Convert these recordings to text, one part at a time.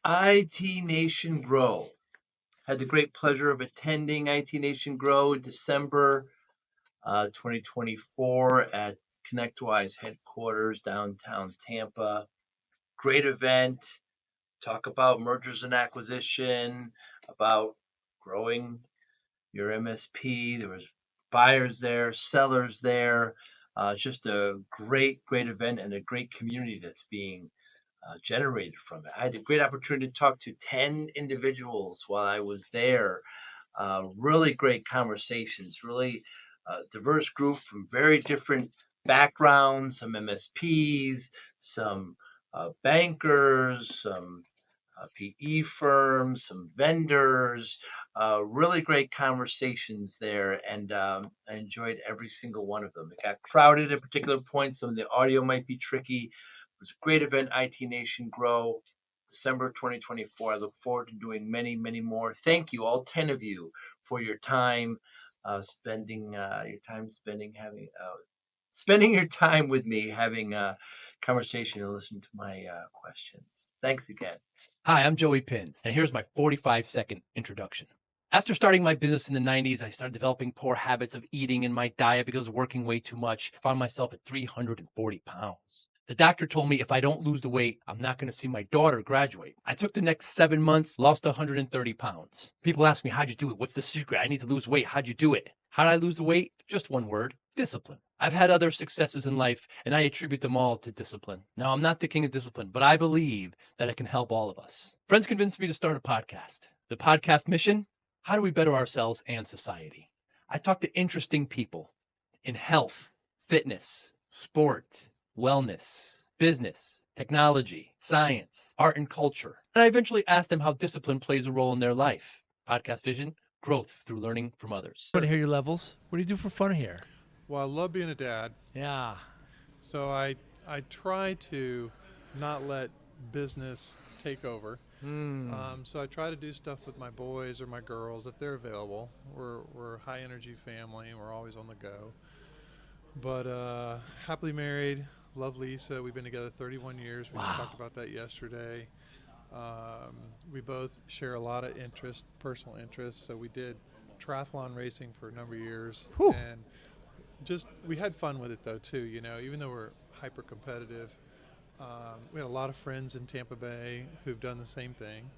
IT Nation Grow. Had the great pleasure of attending IT Nation Grow in December 2024 at ConnectWise headquarters downtown Tampa. Great event. Talk about mergers and acquisition, about growing your MSP. There was buyers there, sellers there. Just a great event and a great community that's being generated from it. I had a great opportunity to talk to 10 individuals while I was there. Really great conversations, really diverse group from very different backgrounds, some MSPs, some bankers, some PE firms, some vendors, really great conversations there. And I enjoyed every single one of them. It got crowded at particular points. Some of the audio might be tricky. It was a great event, IT Nation Grow, December 2024. I look forward to doing many, many more. Thank you, all 10 of you, for your time spending spending your time with me, having a conversation and listening to my questions. Thanks again. Hi, I'm Joey Pinz, and here's my 45-second introduction. After starting my business in the 90s, I started developing poor habits of eating in my diet because of working way too much. I found myself at 340 pounds. The doctor told me if I don't lose the weight, I'm not going to see my daughter graduate. I took the next 7 months, lost 130 pounds. People ask me, how'd you do it? What's the secret? I need to lose weight. How'd you do it? How did I lose the weight? Just one word: discipline. I've had other successes in life, and I attribute them all to discipline. Now, I'm not the king of discipline, but I believe that it can help all of us. Friends convinced me to start a podcast. The podcast mission: how do we better ourselves and society? I talk to interesting people in health, fitness, sport, wellness, business, technology, science, art, and culture. And I eventually ask them how discipline plays a role in their life. Podcast vision: growth through learning from others. I want to hear your levels. What do you do for fun here? Well, I love being a dad. Yeah. So I try to not let business take over. So I try to do stuff with my boys or my girls if they're available. We're a high energy family and we're always on the go. But happily married, love Lisa. We've been together 31 years. We just talked about that yesterday. We both share a lot of personal interests. So we did triathlon racing for a number of years. Whew. And we had fun with it though too, even though we're hyper competitive. We had a lot of friends in Tampa Bay who've done the same thing.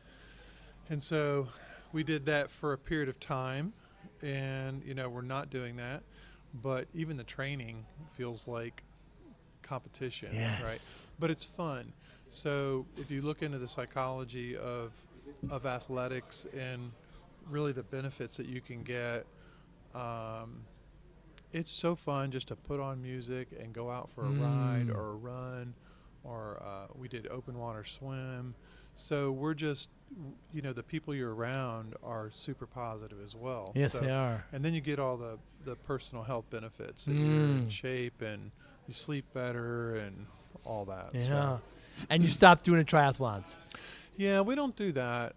And so we did that for a period of time, and we're not doing that, but even the training feels like competition. Yes. Right? But it's fun. So if you look into the psychology of athletics and really the benefits that you can get, it's so fun just to put on music and go out for a ride or a run, or we did open water swim. So we're just, the people you're around are super positive as well. Yes, they are. And then you get all the personal health benefits that you're in shape and you sleep better and all that. Yeah. So. And you stopped doing the triathlons. Yeah, we don't do that.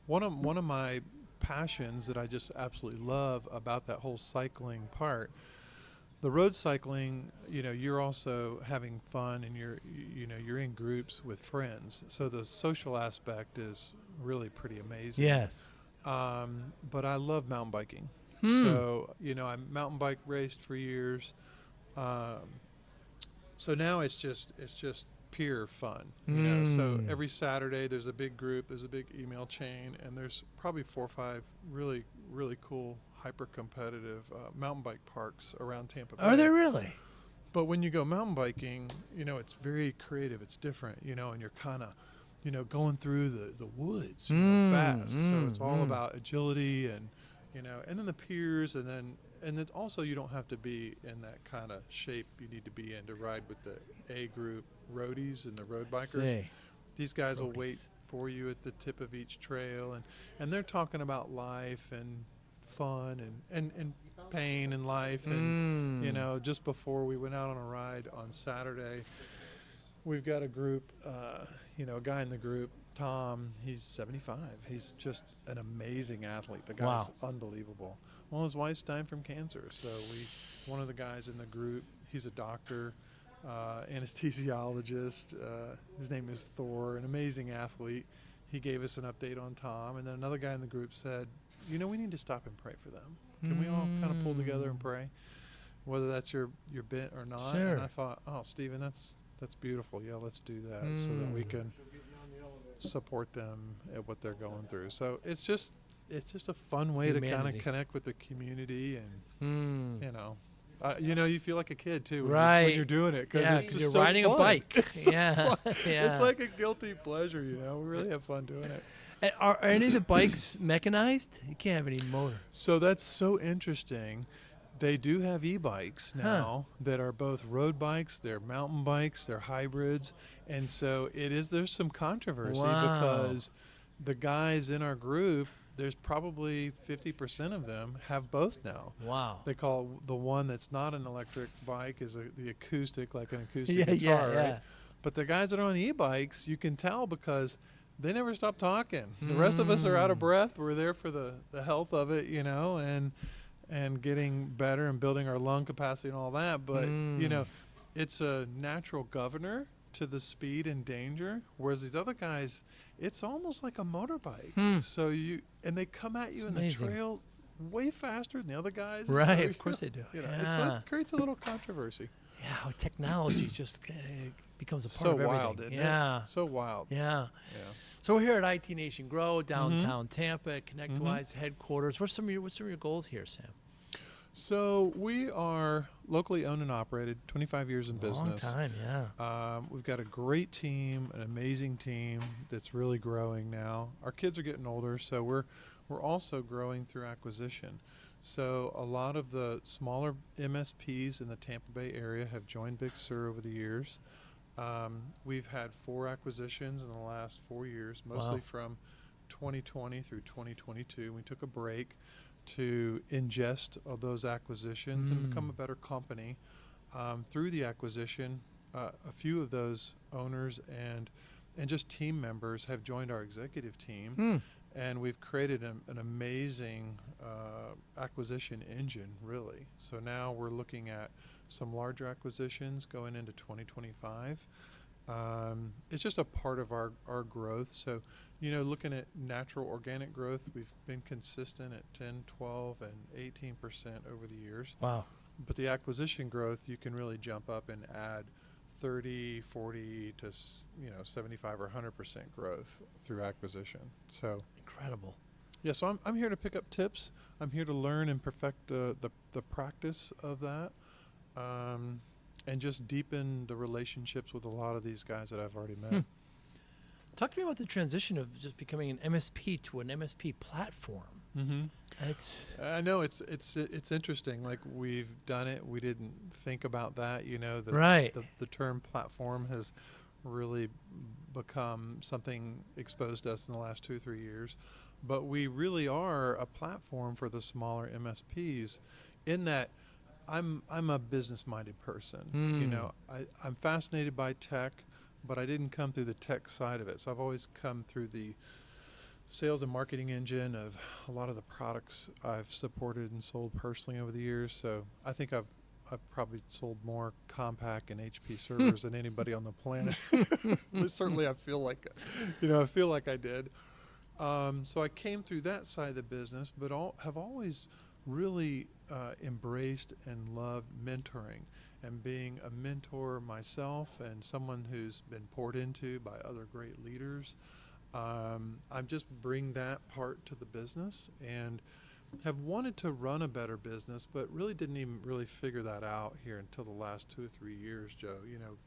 One of my passions that I just absolutely love about that whole cycling part, the road cycling, you're also having fun and you're in groups with friends. So the social aspect is really pretty amazing. Yes. But I love mountain biking. So, I mountain bike raced for years. So now it's just pure fun, So every Saturday there's a big group, there's a big email chain, and there's probably 4 or 5 really, really cool, hyper competitive mountain bike parks around Tampa Bay. Are there really? But when you go mountain biking, it's very creative, it's different, and you're kind of, going through the woods fast. So it's all about agility and then the piers, and then also you don't have to be in that kind of shape you need to be in to ride with the A group roadies and the road bikers. These guys will wait for you at the tip of each trail, and they're talking about life and fun and pain in life. And just before we went out on a ride on Saturday, we've got a group, a guy in the group, Tom, he's 75. He's just an amazing athlete. The guy's unbelievable. Well, his wife's dying from cancer. So one of the guys in the group, he's a doctor. anesthesiologist. His name is Thor, an amazing athlete. He gave us an update on Tom, and then another guy in the group said, we need to stop and pray for them. Can we all kind of pull together and pray, whether that's your bit or not? Sure. And I thought, oh, Stephen, that's beautiful. Yeah, let's do that so that we can support them at what they're going through. So it's just a fun way to kind Humanity. of connect with the community, and you feel like a kid too when Right. you're doing it, because Yeah, it's 'cause just you're so riding a fun. bike. It's so Yeah. fun. Yeah. It's like a guilty pleasure. We really have fun doing it. And are any of the bikes mechanized? You can't have any motor. So that's so interesting. They do have e-bikes now that are both road bikes, they're mountain bikes, they're hybrids. And so there's some controversy Wow. because the guys in our group, there's probably 50% of them have both now. Wow. They call the one that's not an electric bike is the acoustic, like an acoustic Yeah, guitar, yeah, right? yeah. But the guys that are on e-bikes, you can tell because they never stop talking. The rest of us are out of breath. We're there for the health of it, and getting better and building our lung capacity and all that. But, it's a natural governor to the speed and danger, whereas these other guys, it's almost like a motorbike. So they come at you in amazing. the trail way faster than the other guys. Right, So, of course they do. So Yeah. it creates a little controversy. Yeah, how technology just becomes a part So of everything. wild, isn't Yeah. it? So wild. Yeah. Yeah. So we're here at IT Nation Grow, downtown Tampa, ConnectWise headquarters. What's some of your goals here, Sam? So we are locally owned and operated, 25 years in Long business. time, yeah. We've got a great team, an amazing team that's really growing now. Our kids are getting older, so we're also growing through acquisition. So a lot of the smaller MSPs in the Tampa Bay area have joined Big Sur over the years. We've had 4 acquisitions in the last 4 years, mostly from 2020 through 2022. We took a break to ingest of those acquisitions and become a better company. Through the acquisition, a few of those owners and just team members have joined our executive team, and we've created an amazing acquisition engine, really. So now we're looking at some larger acquisitions going into 2025. It's just a part of our growth. So, looking at natural organic growth, we've been consistent at 10, 12, and 18% over the years. Wow. But the acquisition growth, you can really jump up and add 30, 40 to 75 or 100% growth through acquisition. So Incredible. yeah, so I'm here to pick up tips. I'm here to learn and perfect the practice of that. And just deepen the relationships with a lot of these guys that I've already met. Talk to me about the transition of just becoming an MSP to an MSP platform. It's I know it's interesting. Like, we've done it. We didn't think about that. Right. The term platform has really become something exposed to us in the last 2 or 3 years. But we really are a platform for the smaller MSPs, in that I'm a business-minded person. I'm fascinated by tech, but I didn't come through the tech side of it. So I've always come through the sales and marketing engine of a lot of the products I've supported and sold personally over the years. So I think I've probably sold more Compaq and HP servers than anybody on the planet. Certainly, I feel like I did. So I came through that side of the business, but have always really embraced and loved mentoring and being a mentor myself and someone who's been poured into by other great leaders. I just bring that part to the business and have wanted to run a better business, but really didn't even really figure that out here until the last 2 or 3 years, Joe.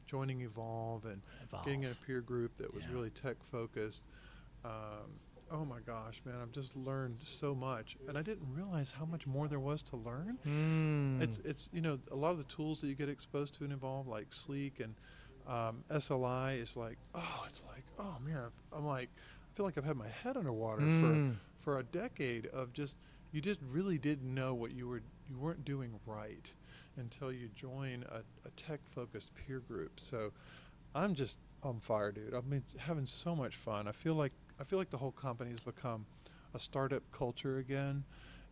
Joining Evolve and getting in a peer group that was really tech focused. Oh my gosh, man, I've just learned so much, and I didn't realize how much more there was to learn. It's a lot of the tools that you get exposed to and Evolve, like Sleek and SLI, is like, oh man, I'm like, I feel like I've had my head underwater for a decade of you just really didn't know what you weren't doing right until you join a tech focused peer group. So I'm just on fire, dude. I've been having so much fun. I feel like the whole company has become a startup culture again.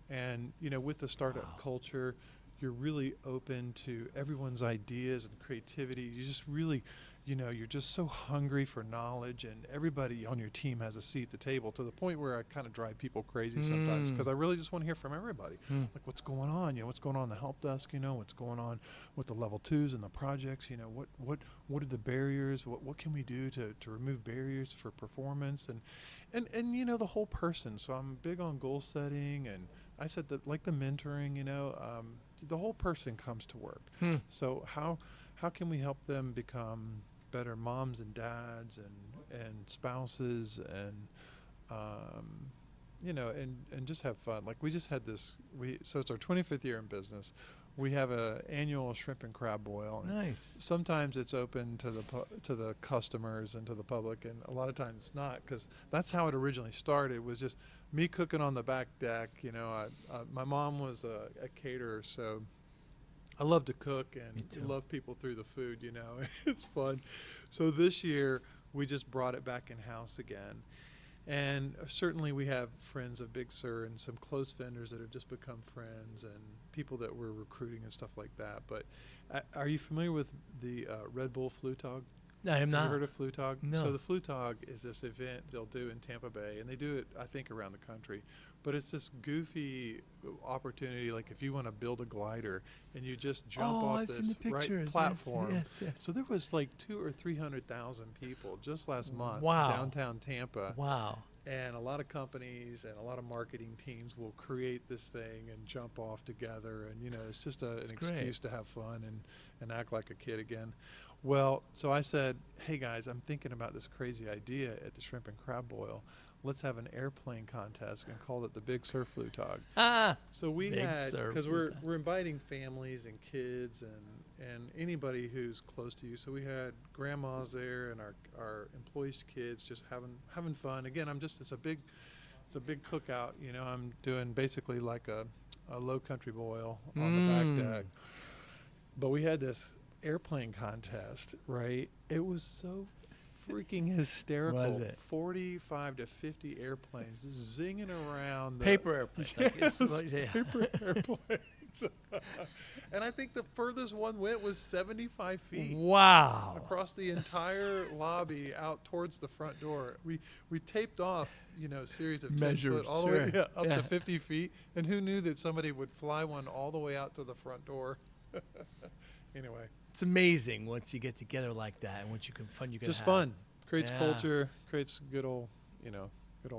And, with the startup culture, you're really open to everyone's ideas and creativity. You just really, you're just so hungry for knowledge, and everybody on your team has a seat at the table, to the point where I kind of drive people crazy sometimes, because I really just want to hear from everybody. Like, what's going on? What's going on in the help desk? What's going on with the level 2s and the projects? What are the barriers? What can we do to remove barriers for performance? And the whole person. So I'm big on goal setting, and I said that, like the mentoring, the whole person comes to work. So how can we help them become better moms and dads and spouses, and and just have fun? Like, we just had this. So it's our 25th year in business. We have a annual shrimp and crab boil. Nice. Sometimes it's open to the customers and to the public, and a lot of times it's not, because that's how it originally started. Was just me cooking on the back deck. My mom was a caterer, so I love to cook and love people through the food. It's fun. So this year we just brought it back in house again. And certainly we have friends of Big Sur and some close vendors that have just become friends, and people that we're recruiting and stuff like that. But are you familiar with the Red Bull Flutog? I am not. Have you heard of Flutog? No. So the Flutog is this event they'll do in Tampa Bay, and they do it, I think, around the country. But it's this goofy opportunity, like if you want to build a glider and you just jump off I've seen this the pictures. platform. Yes. So there was like 200,000 or 300,000 people just last month Wow. downtown Tampa. Wow. And a lot of companies and a lot of marketing teams will create this thing and jump off together. And, it's just an excuse to have fun and act like a kid again. Well, so I said, hey, guys, I'm thinking about this crazy idea at the Shrimp and Crab Boil. Let's have an airplane contest and call it the Big Sur Flutog. So we had, because we're inviting families and kids and anybody who's close to you. So we had grandmas there and our employees' kids just having fun. Again, it's a big cookout. I'm doing basically like a low country boil on the back deck. But we had this airplane contest, right? It was so freaking hysterical. Was it? 45 to 50 airplanes zinging around. Paper airplanes. Yes, paper airplanes. And I think the furthest one went was 75 feet. Wow. Across the entire lobby out towards the front door. We taped off, a series of 10 foot all the way up to 50 feet. And who knew that somebody would fly one all the way out to the front door? Anyway. It's amazing once you get together like that, and once you can fun, you can just have. fun. Creates culture, creates good old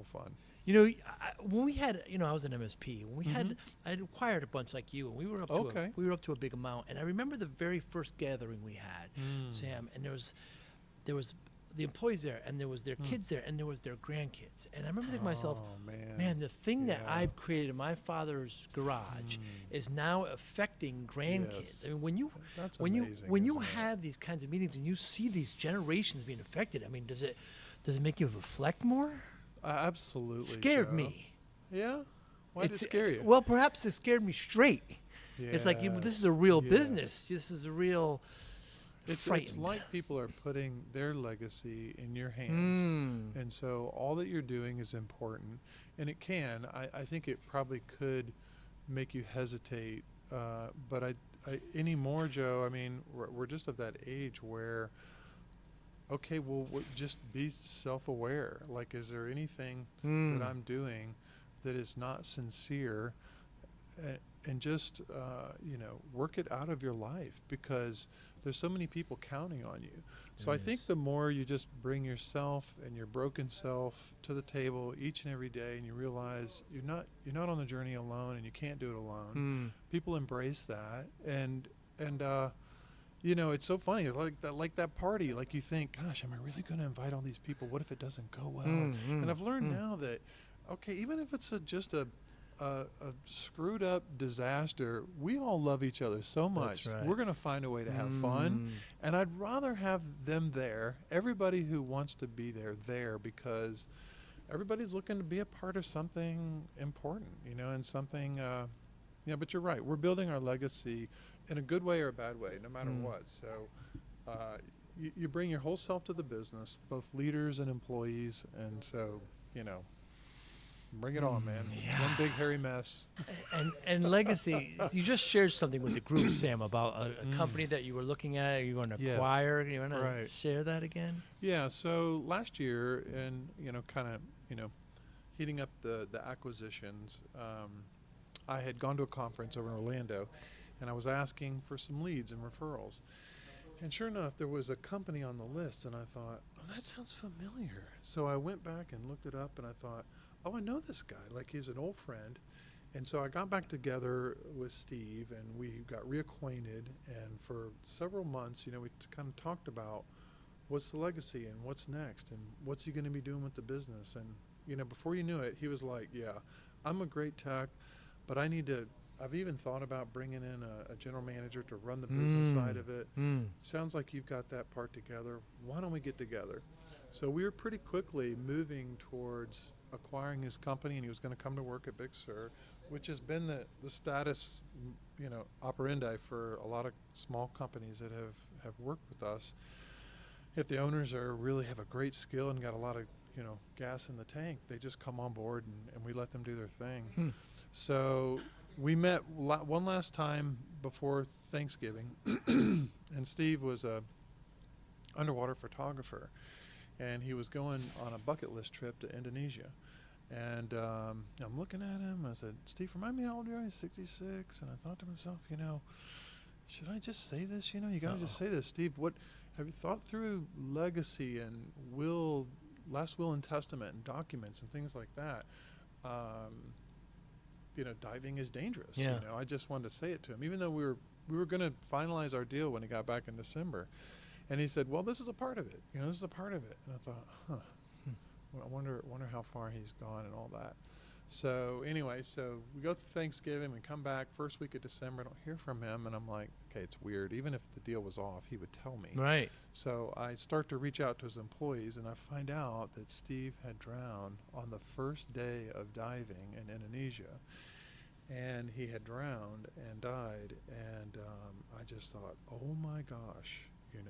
fun. When we had, I was an MSP. When we had, I had acquired a bunch like you, and we were up to a big amount. And I remember the very first gathering we had, Sam, and there was the employees there, and there was their kids there, and there was their grandkids. And I remember thinking to myself, man, the thing that I've created in my father's garage is now affecting grandkids. Yes. I mean, when you have these kinds of meetings and you see these generations being affected, I mean, does it make you reflect more? Absolutely. It scared Joe. me. Yeah? Why did it scare you? Well, perhaps it scared me straight. It's like, this is a real Yes. business. This is a real... It's like people are putting their legacy in your hands. And so all that you're doing is important. And it can. I think it probably could make you hesitate. But I anymore, Joe, I mean, we're just of that age where, okay, well, just be self-aware. Like, is there anything that I'm doing that is not sincere? And just, work it out of your life, because there's so many people counting on you. So I think the more you just bring yourself and your broken self to the table each and every day, and you realize you're not on the journey alone, and you can't do it alone. People embrace that, and it's so funny. It's like that party. Like, you think, gosh, am I really going to invite all these people? What if it doesn't go well? And I've learned now that, okay, even if it's just a screwed up disaster, we all love each other so much. That's right. We're going to find a way to have fun. And I'd rather have them there, everybody who wants to be there, because everybody's looking to be a part of something important, and something, but you're right. We're building our legacy in a good way or a bad way, no matter what. So you bring your whole self to the business, both leaders and employees. And so, Bring it on, man. It's one big hairy mess. And Legacy, you just shared something with the group, Sam, about a company that you were looking at, you want to acquire. You want to share that again? Yeah. So last year, and kind of heating up the acquisitions, I had gone to a conference over in Orlando, and I was asking for some leads and referrals. And sure enough, there was a company on the list, and I thought, oh, that sounds familiar. So I went back and looked it up, and I thought, oh, I know this guy. Like, he's an old friend. And so I got back together with Steve, and we got reacquainted. And for several months, we kind of talked about what's the legacy and what's next and what's he going to be doing with the business. And, before you knew it, he was like, yeah, I'm a great tech, but I've even thought about bringing in a general manager to run the business side of it. Sounds like you've got that part together. Why don't we get together? So we were pretty quickly moving towards acquiring his company, and he was going to come to work at Big Sur, which has been the status, operandi for a lot of small companies that have worked with us. If the owners really have a great skill and got a lot of gas in the tank, they just come on board and we let them do their thing. So we met one last time before Thanksgiving, and Steve was a underwater photographer, and he was going on a bucket list trip to Indonesia. And I'm looking at him. I said, Steve, remind me how old you are? He's 66. And I thought to myself, should I just say this? You got to just say this. Steve, what have you thought through legacy and last will and testament and documents and things like that? Diving is dangerous. Yeah. I just wanted to say it to him, even though we were going to finalize our deal when he got back in December. And he said, well, this is a part of it. This is a part of it. And I thought, well, I wonder how far he's gone and all that. So anyway, so we go through Thanksgiving and come back first week of December. I don't hear from him, and I'm like, okay, it's weird. Even if the deal was off, he would tell me. Right. So I start to reach out to his employees, and I find out that Steve had drowned on the first day of diving in Indonesia. And he had drowned and died, and I just thought, oh my gosh, man.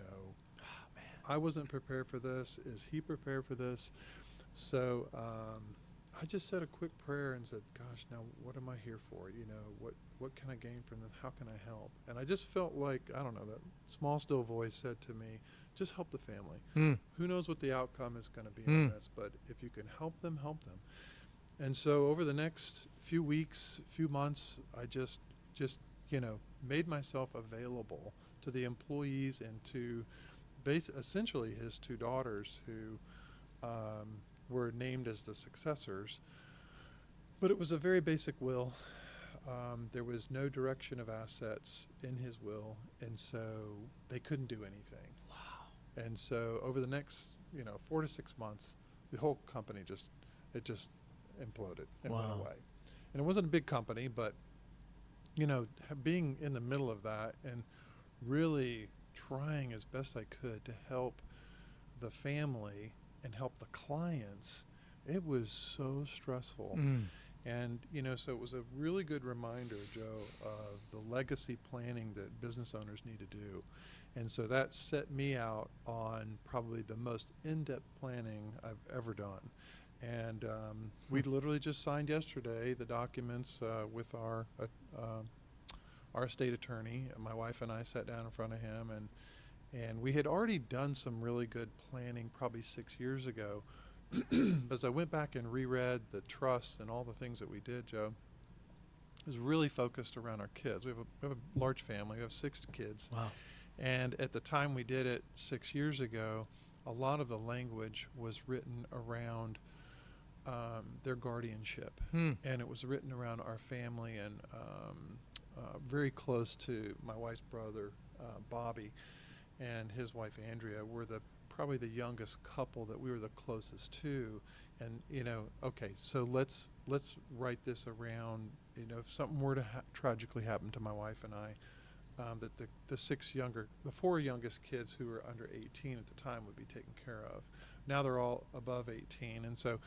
I wasn't prepared for this. Is he prepared for this? So I just said a quick prayer and said, gosh, now what am I here for? What can I gain from this? How can I help? And I just felt like, I don't know, that small, still voice said to me, just help the family. Who knows what the outcome is going to be on this, but if you can help them, help them. And so over the next few weeks, few months, I just made myself available to the employees and to essentially his two daughters who were named as the successors. But it was a very basic will. There was no direction of assets in his will, and so they couldn't do anything. Wow. And so over the next 4 to 6 months, the whole company just imploded and went away. And it wasn't a big company, but being in the middle of that and really trying as best I could to help the family and help the clients, it was so stressful. And so it was a really good reminder, Joe, of the legacy planning that business owners need to do. And so that set me out on probably the most in-depth planning I've ever done. And we literally just signed yesterday the documents with our estate attorney. My wife and I sat down in front of him, and we had already done some really good planning probably 6 years ago. As I went back and reread the trusts and all the things that we did, Joe, it was really focused around our kids. We have a large family. We have 6 kids. Wow. And at the time we did it 6 years ago, a lot of the language was written around their guardianship. And it was written around our family and very close to my wife's brother, Bobby, and his wife, Andrea, were probably the youngest couple that we were the closest to. And, okay, so let's write this around, if something were to tragically happen to my wife and I, that the 4 youngest kids who were under 18 at the time would be taken care of. Now they're all above 18. And so,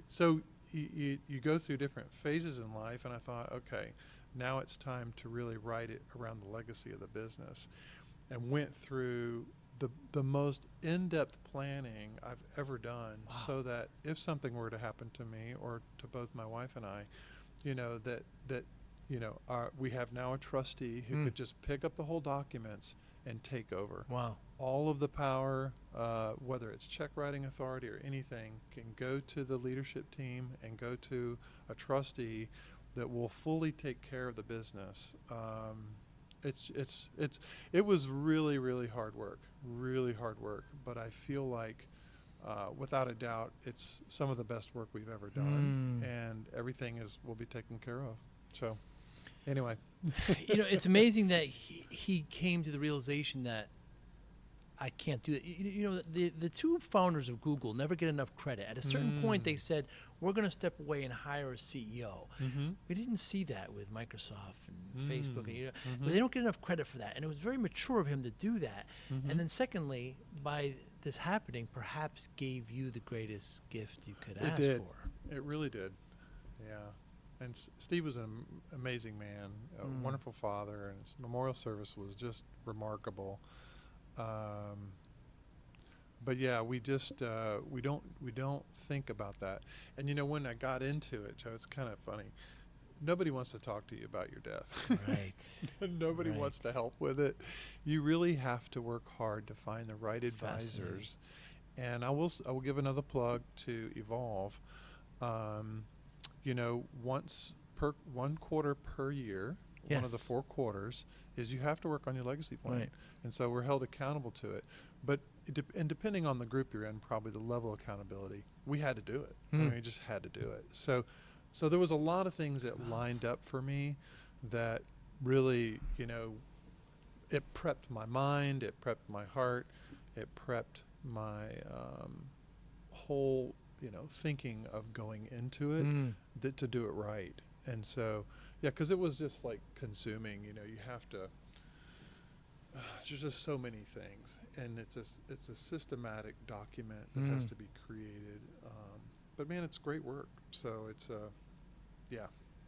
so you go through different phases in life, and I thought, okay, now it's time to really write it around the legacy of the business, and went through the most in-depth planning I've ever done, so that if something were to happen to me or to both my wife and I, that we have now a trustee who could just pick up the whole documents and take over. Wow. All of the power, whether it's check writing authority or anything, can go to the leadership team and go to a trustee that will fully take care of the business. It was really, really hard work, but I feel like, without a doubt, it's some of the best work we've ever done, and everything will be taken care of. So, anyway. It's amazing that he came to the realization that I can't do that. The two founders of Google never get enough credit. At a certain point, they said, we're going to step away and hire a CEO. We didn't see that with Microsoft and Facebook. But they don't get enough credit for that. And it was very mature of him to do that. And then secondly, by this happening, perhaps gave you the greatest gift you could ask for. It really did. Yeah. And Steve was an amazing man, a wonderful father, and his memorial service was just remarkable. But yeah, we just we don't think about that. And when I got into it, Joe, it's kind of funny. Nobody wants to talk to you about your death. Right. Nobody wants to help with it. You really have to work hard to find the right advisors. And I will give another plug to Evolve. One quarter per year, one of the 4 quarters, is you have to work on your legacy plan. Right. And so we're held accountable to it. But and depending on the group you're in, probably the level of accountability, we had to do it. I mean, we just had to do it. So there was a lot of things that lined up for me that really, it prepped my mind, it prepped my heart, it prepped my whole, thinking of going into it, to do it right. And so, yeah, because it was just like consuming, you have to, there's just so many things, and it's a systematic document that has to be created. But man, it's great work. So it's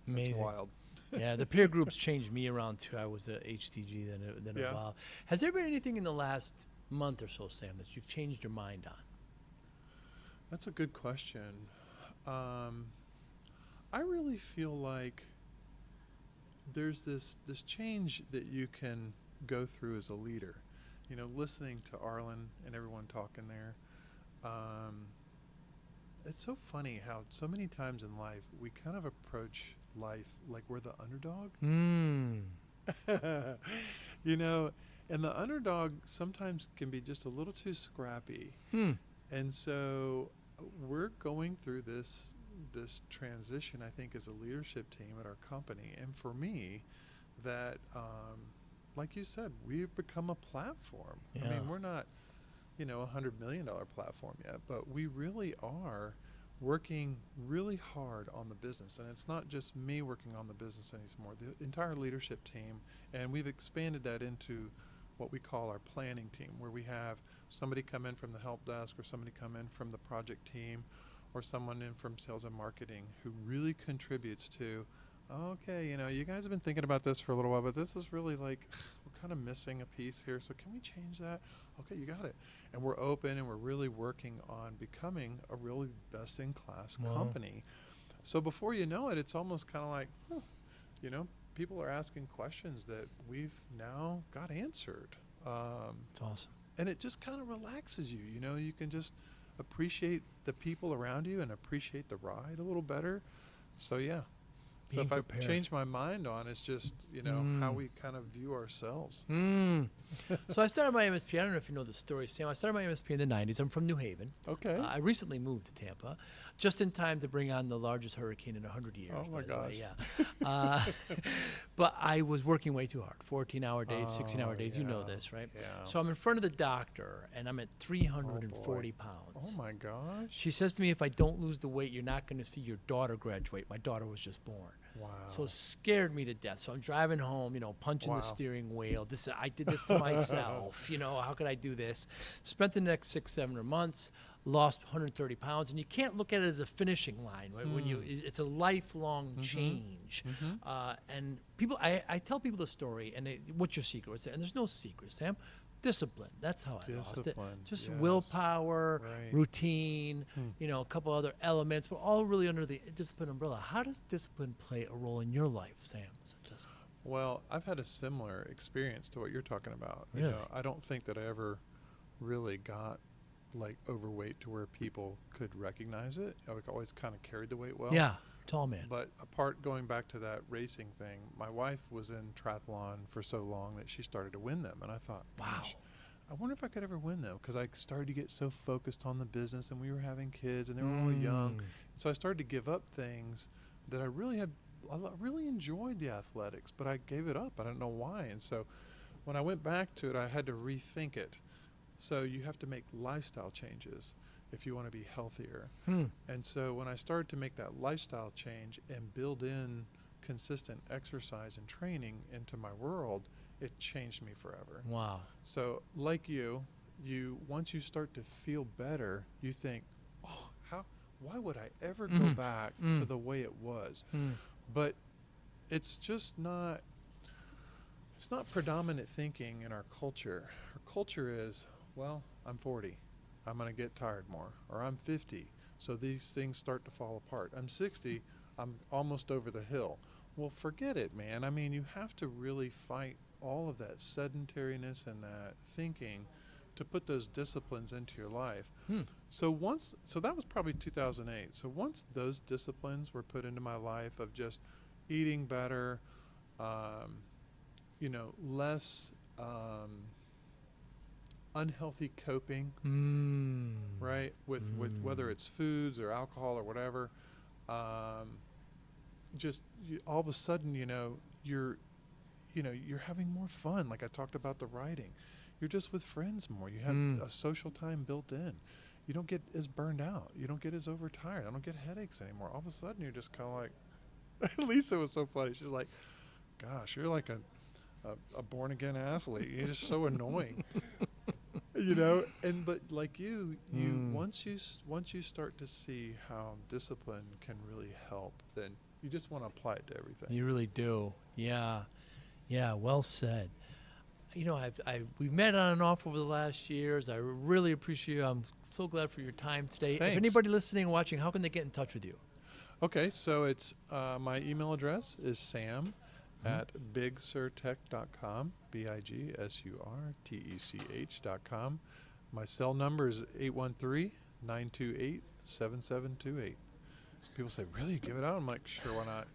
amazing. It's wild. Yeah, the peer groups changed me around too. I was at HTG, then Evolve. Has there been anything in the last month or so, Sam, that you've changed your mind on? That's a good question. I really feel like there's this change that you can go through as a leader. Listening to Arlen and everyone talking there, it's so funny how so many times in life we kind of approach life like we're the underdog. And the underdog sometimes can be just a little too scrappy. And so we're going through this transition, I think, as a leadership team at our company. And for me, that, like you said, we've become a platform. I mean, we're not, $100 million platform yet, but we really are working really hard on the business. And it's not just me working on the business anymore, the entire leadership team. And we've expanded that into what we call our planning team, where we have somebody come in from the help desk, or somebody come in from the project team, or someone in from sales and marketing who really contributes to, okay, you guys have been thinking about this for a little while, but this is really like, we're kind of missing a piece here, so can we change that? Okay, you got it. And we're open, and we're really working on becoming a really best-in-class company. So before you know it, it's almost kind of like, people are asking questions that we've now got answered. It's awesome. And it just kind of relaxes you. You can just appreciate the people around you and appreciate the ride a little better. So yeah. So if I've changed my mind on, it's just, how we kind of view ourselves. So I started my MSP. I don't know if you know the story, Sam. I started my MSP in the 90s. I'm from New Haven. Okay. I recently moved to Tampa, just in time to bring on the largest hurricane in 100 years. Oh, my gosh. Yeah. But I was working way too hard, 14-hour days, 16-hour days. You know this, right? Yeah. So I'm in front of the doctor, and I'm at 340 pounds. Oh, my gosh. She says to me, if I don't lose the weight, you're not going to see your daughter graduate. My daughter was just born. Wow. So it scared me to death. So I'm driving home, punching the steering wheel. I did this to myself. How could I do this? Spent the next 6-7 months, lost 130 pounds, and you can't look at it as a finishing line, right? It's a lifelong change. And people, I tell people the story, and what's your secret? And there's no secret, Sam. discipline. That's how I lost it. Discipline, Just yes. willpower, Right. routine, a couple other elements, but all really under the discipline umbrella. How does discipline play a role in your life, Sam Sandusky? Well, I've had a similar experience to what you're talking about. Really? You know, I don't think that I ever really got like overweight to where people could recognize it. I always kind of carried the weight well. Yeah, tall man. But going back to that racing thing, my wife was in triathlon for so long that she started to win them. And I thought, Wow. gosh, I wonder if I could ever win them, because I started to get so focused on the business, and we were having kids and they were all young. So I started to give up things that I really enjoyed the athletics, but I gave it up. I don't know why. And so when I went back to it, I had to rethink it. So you have to make lifestyle changes if you want to be healthier. And so when I started to make that lifestyle change and build in consistent exercise and training into my world, it changed me forever. Wow. So like you once you start to feel better, you think, oh, why would I ever go back to the way it was? But it's just not, it's not predominant thinking in our culture. Our culture is, well, I'm 40, I'm going to get tired more. Or I'm 50, so these things start to fall apart. I'm 60, I'm almost over the hill. Well, forget it, man. I mean, you have to really fight all of that sedentariness and that thinking to put those disciplines into your life. So that was probably 2008. So once those disciplines were put into my life of just eating better, less unhealthy coping, right? With whether it's foods or alcohol or whatever, all of a sudden, you're having more fun. Like I talked about the writing, you're just with friends more. You have a social time built in. You don't get as burned out. You don't get as overtired. I don't get headaches anymore. All of a sudden, you're just kind of like, Lisa was so funny. She's like, gosh, you're like a born again athlete. You're just so annoying. But like you once you start to see how discipline can really help, then you just want to apply it to everything. You really do. Yeah. Well said. We've met on and off over the last years. I really appreciate you. I'm so glad for your time today. Thanks. If anybody listening and watching, how can they get in touch with you? Okay, so it's my email address is sam at bigsurtech.com, BIGSURTECH.com. My cell number is 813-928-7728. People say, really, give it out? I'm like, sure, why not?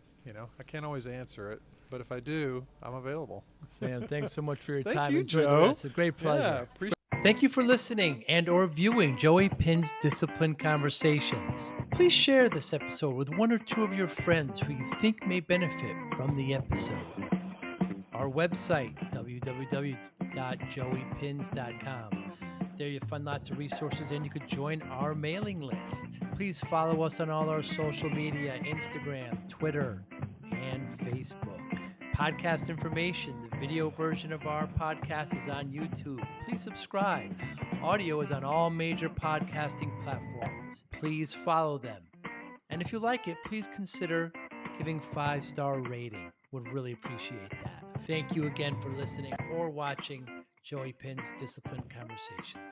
I can't always answer it, but if I do, I'm available. Sam, thanks so much for your Thank time. you, Enjoy the Joe. rest. It's a great pleasure. Yeah, appreciate Thank you for listening and or viewing Joey Pinz Discipline Conversations. Please share this episode with one or two of your friends who you think may benefit from the episode. Our website, www.joeypinz.com. There you'll find lots of resources and you could join our mailing list. Please follow us on all our social media, Instagram, Twitter, and Facebook. Podcast information, the video version of our podcast is on YouTube. Please subscribe. Audio is on all major podcasting platforms. Please follow them. And if you like it, please consider giving 5-star rating. Would really appreciate that. Thank you again for listening or watching Joey Pinz Discipline Conversations.